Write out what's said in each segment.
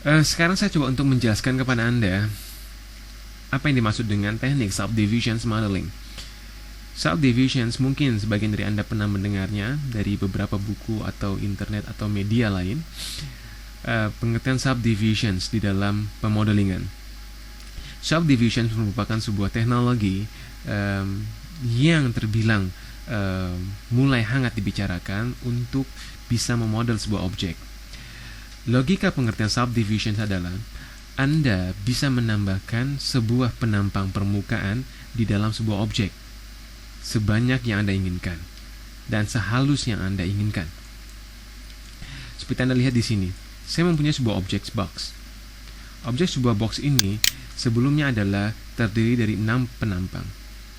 Sekarang saya coba untuk menjelaskan kepada Anda apa yang dimaksud dengan teknik subdivisions modeling. Subdivisions mungkin sebagian dari Anda pernah mendengarnya dari beberapa buku atau internet atau media lain. Pengertian subdivisions di dalam pemodelingan. Subdivisions merupakan sebuah teknologi yang terbilang mulai hangat dibicarakan untuk bisa memodel sebuah objek. Logika pengertian subdivisions adalah Anda bisa menambahkan sebuah penampang permukaan di dalam sebuah objek sebanyak yang Anda inginkan dan sehalus yang Anda inginkan. Seperti Anda lihat di sini, saya mempunyai sebuah objek box. Objek sebuah box ini sebelumnya adalah terdiri dari 6 penampang,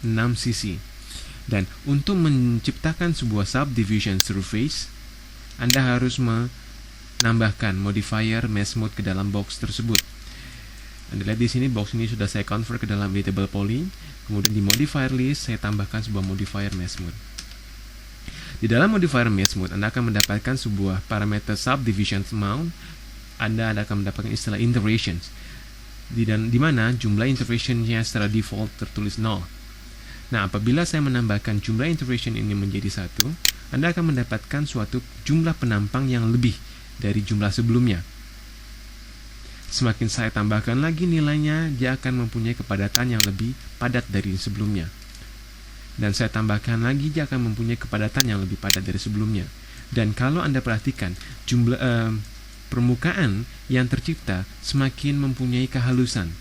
6 sisi. Dan untuk menciptakan sebuah subdivision surface, Anda harus menambahkan modifier mesh mode ke dalam box tersebut. Anda lihat di sini, box ini sudah saya convert ke dalam editable poly. Kemudian di modifier list saya tambahkan sebuah modifier mesh mode. Di dalam modifier mesh mode Anda akan mendapatkan sebuah parameter subdivision amount. Anda akan mendapatkan istilah iterations, di mana jumlah iterationnya secara default tertulis 0. Nah, apabila saya menambahkan jumlah iteration ini menjadi 1, Anda akan mendapatkan suatu jumlah penampang yang lebih dari jumlah sebelumnya. Semakin saya tambahkan lagi nilainya, dia akan mempunyai kepadatan yang lebih padat dari sebelumnya. Dan saya tambahkan lagi, dia akan mempunyai kepadatan yang lebih padat dari sebelumnya. Dan kalau Anda perhatikan, jumlah permukaan yang tercipta semakin mempunyai kehalusan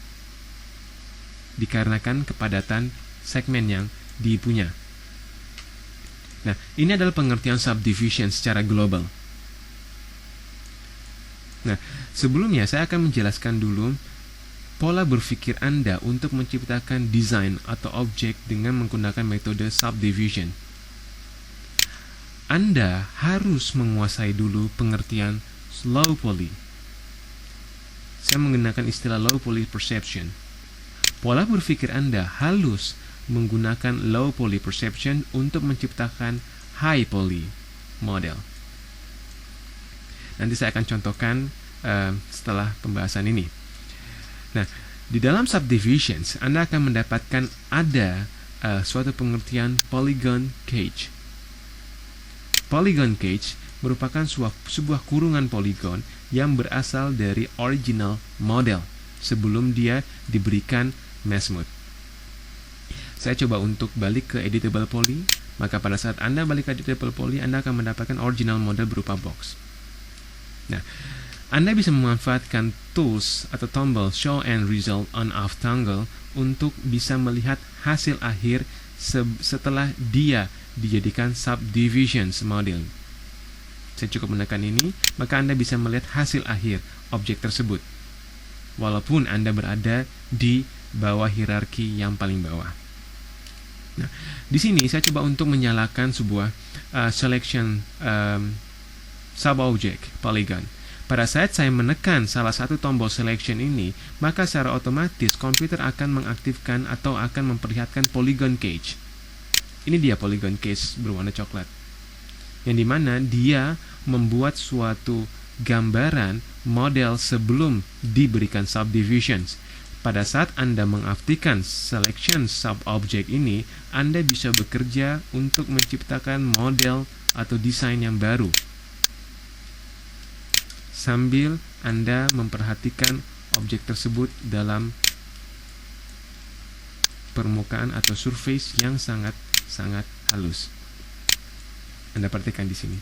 dikarenakan kepadatan segmen yang dipunya. Nah, ini adalah pengertian subdivision secara global. Nah, sebelumnya saya akan menjelaskan dulu pola berpikir Anda untuk menciptakan desain atau objek dengan menggunakan metode subdivision. Anda harus menguasai dulu pengertian low poly. Saya menggunakan istilah low poly perception. Pola berpikir Anda halus menggunakan low poly perception untuk menciptakan high poly model. Nanti saya akan contohkan setelah pembahasan ini. Nah, di dalam subdivisions Anda akan mendapatkan ada suatu pengertian polygon cage. Polygon cage merupakan sebuah kurungan poligon yang berasal dari original model sebelum dia diberikan mesh mode. Saya coba untuk balik ke editable poly, maka pada saat Anda balik ke editable poly, Anda akan mendapatkan original model berupa box. Nah, Anda bisa memanfaatkan tools atau tombol show and result on off toggle untuk bisa melihat hasil akhir setelah dia dijadikan subdivisions model. Saya cukup menekan ini, maka Anda bisa melihat hasil akhir objek tersebut, walaupun Anda berada di bawah hierarki yang paling bawah. Nah, di sini saya coba untuk menyalakan sebuah selection subobject polygon. Pada saat saya menekan salah satu tombol selection ini, maka secara otomatis komputer akan mengaktifkan atau akan memperlihatkan polygon cage. Ini dia polygon cage berwarna coklat, yang dimana dia membuat suatu gambaran model sebelum diberikan subdivisions. Pada saat Anda mengaktifkan selection subobject ini, Anda bisa bekerja untuk menciptakan model atau desain yang baru, sambil Anda memperhatikan objek tersebut dalam permukaan atau surface yang sangat halus. Anda perhatikan di sini.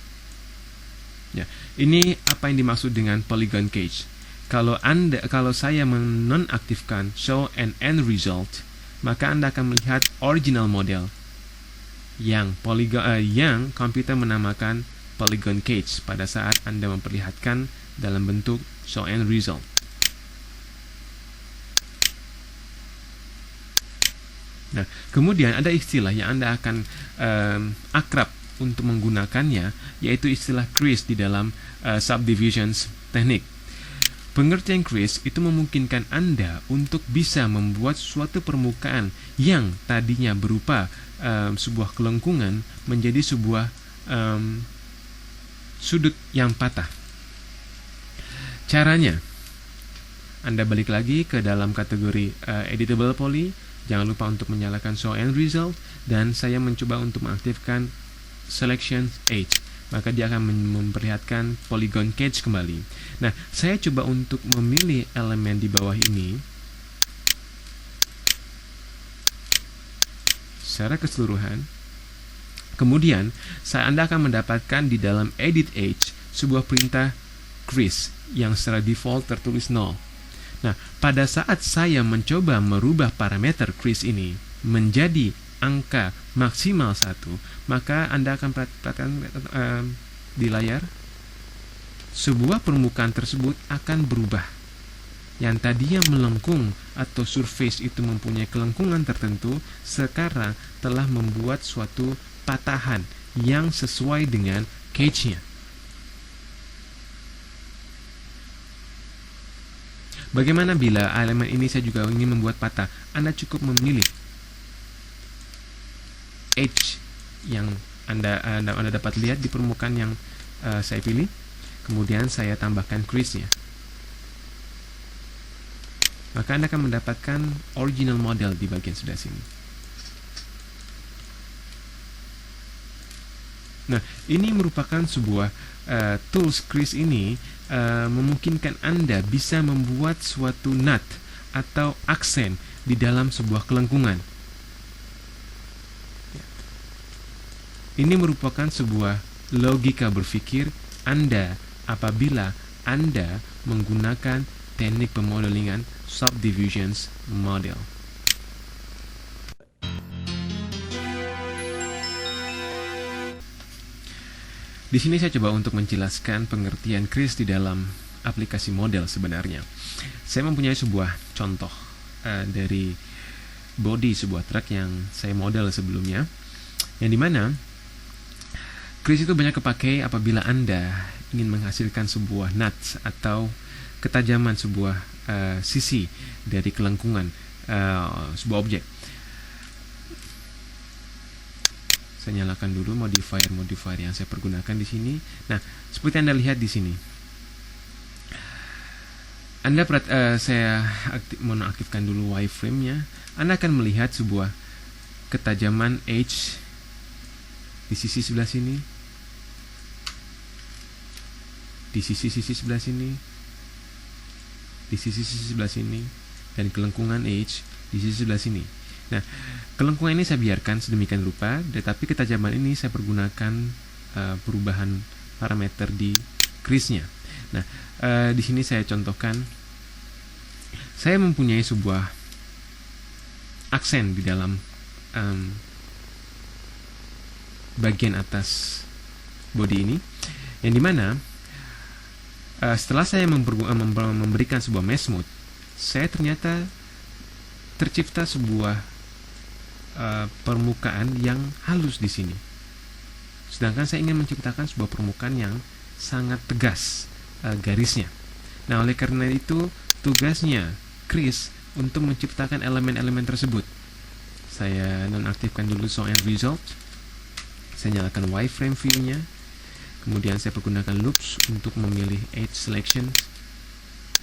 Ya, ini apa yang dimaksud dengan polygon cage. Kalau saya menonaktifkan show and end result, maka Anda akan melihat original model yang komputer menamakan polygon cage pada saat Anda memperlihatkan dalam bentuk show and result. Nah, kemudian ada istilah yang Anda akan akrab untuk menggunakannya, yaitu istilah crease di dalam subdivisions teknik. Pengertian crease itu memungkinkan Anda untuk bisa membuat suatu permukaan yang tadinya berupa sebuah kelengkungan menjadi sebuah sudut yang patah. Caranya, Anda balik lagi ke dalam kategori editable poly, jangan lupa untuk menyalakan show and result, dan saya mencoba untuk mengaktifkan selection edge, maka dia akan memperlihatkan polygon cache kembali. Nah, saya coba untuk memilih elemen di bawah ini secara keseluruhan. Kemudian Anda akan mendapatkan di dalam edit edge sebuah perintah crease yang secara default tertulis 0. Nah, pada saat saya mencoba merubah parameter crease ini menjadi angka maksimal 1, maka Anda akan perhatikan di layar sebuah permukaan tersebut akan berubah. Yang tadinya melengkung atau surface itu mempunyai kelengkungan tertentu, sekarang telah membuat suatu patahan yang sesuai dengan cache-nya. Bagaimana bila elemen ini saya juga ingin membuat patah? Anda cukup memilih edge yang Anda dapat lihat di permukaan yang saya pilih. Kemudian saya tambahkan crease-nya. Maka Anda akan mendapatkan original model di bagian sebelah sini. Nah, ini merupakan sebuah tools crease ini memungkinkan Anda bisa membuat suatu knot atau aksen di dalam sebuah kelengkungan. Ini merupakan sebuah logika berpikir Anda apabila Anda menggunakan teknik pemodelingan subdivisions model. Di sini saya coba untuk menjelaskan pengertian crease di dalam aplikasi model sebenarnya. Saya mempunyai sebuah contoh dari body sebuah truk yang saya model sebelumnya, yang dimana crease itu banyak kepakai apabila Anda ingin menghasilkan sebuah knot atau ketajaman sebuah sisi dari kelengkungan sebuah objek. Saya nyalakan dulu modifier yang saya pergunakan di sini. Nah, seperti Anda lihat di sini, saya menonaktifkan dulu wireframe-nya. Anda akan melihat sebuah ketajaman edge di sisi sebelah sini, di sisi sebelah sini, di sisi sebelah sini, dan kelengkungan edge di sisi sebelah sini. Nah, kelengkungan ini saya biarkan sedemikian rupa, tetapi ketajaman ini saya pergunakan perubahan parameter di crease-nya. Nah, di sini saya contohkan, saya mempunyai sebuah aksen di dalam bagian atas body ini, yang dimana setelah saya memberikan sebuah mesh mode, saya ternyata tercipta sebuah permukaan yang halus di sini. Sedangkan saya ingin menciptakan sebuah permukaan yang sangat tegas garisnya. Nah, oleh karena itu tugasnya crease untuk menciptakan elemen-elemen tersebut. Saya nonaktifkan dulu show and result. Saya nyalakan wireframe view-nya. Kemudian saya pergunakan loops untuk memilih edge selection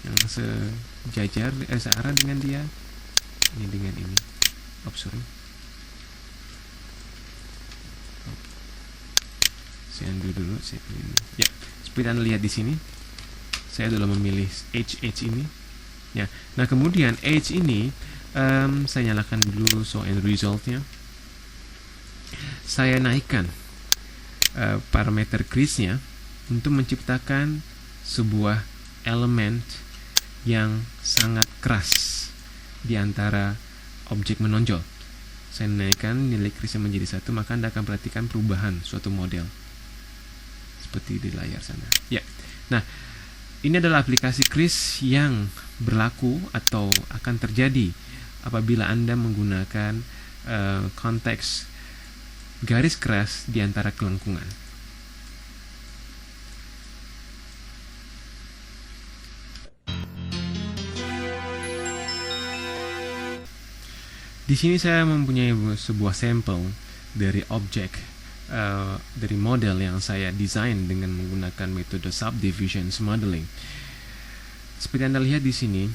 yang sejajar searah dengan dia. Ini dengan ini. Sorry. Saya undo dulu, saya pilih dulu. Ya, seperti Anda lihat di sini, saya adalah memilih edge ini. Ya, nah kemudian edge ini saya nyalakan dulu show and result-nya. Saya naikkan parameter crease-nya untuk menciptakan sebuah elemen yang sangat keras di antara objek menonjol. Saya naikkan nilai crease-nya menjadi 1, maka Anda akan perhatikan perubahan suatu model seperti di layar sana. Ya. Nah, ini adalah aplikasi crease yang berlaku atau akan terjadi apabila Anda menggunakan konteks garis keras di antara kelengkungan. Di sini saya mempunyai sebuah sampel dari objek dari model yang saya desain dengan menggunakan metode subdivisions modeling. Seperti Anda lihat di sini,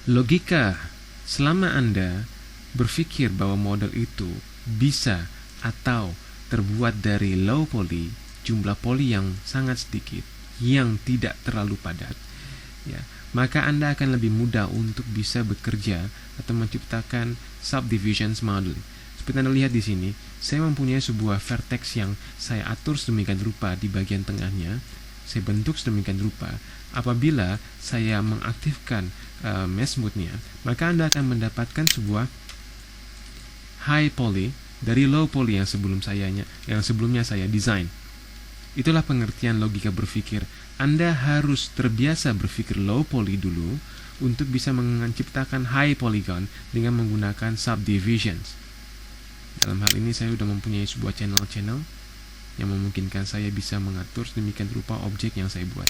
Logika, selama Anda berpikir bahwa model itu bisa atau terbuat dari low poly, jumlah poly yang sangat sedikit, yang tidak terlalu padat, ya, maka Anda akan lebih mudah untuk bisa bekerja atau menciptakan subdivisions model. Seperti Anda lihat di sini, saya mempunyai sebuah vertex yang saya atur sedemikian rupa di bagian tengahnya, saya bentuk sedemikian rupa. Apabila saya mengaktifkan mesh mode-nya, maka Anda akan mendapatkan sebuah high poly dari low poly yang sebelumnya saya desain. Itulah pengertian logika berpikir. Anda harus terbiasa berpikir low poly dulu untuk bisa menciptakan high polygon dengan menggunakan subdivisions. Dalam hal ini saya sudah mempunyai sebuah channel yang memungkinkan saya bisa mengatur sedemikian rupa objek yang saya buat.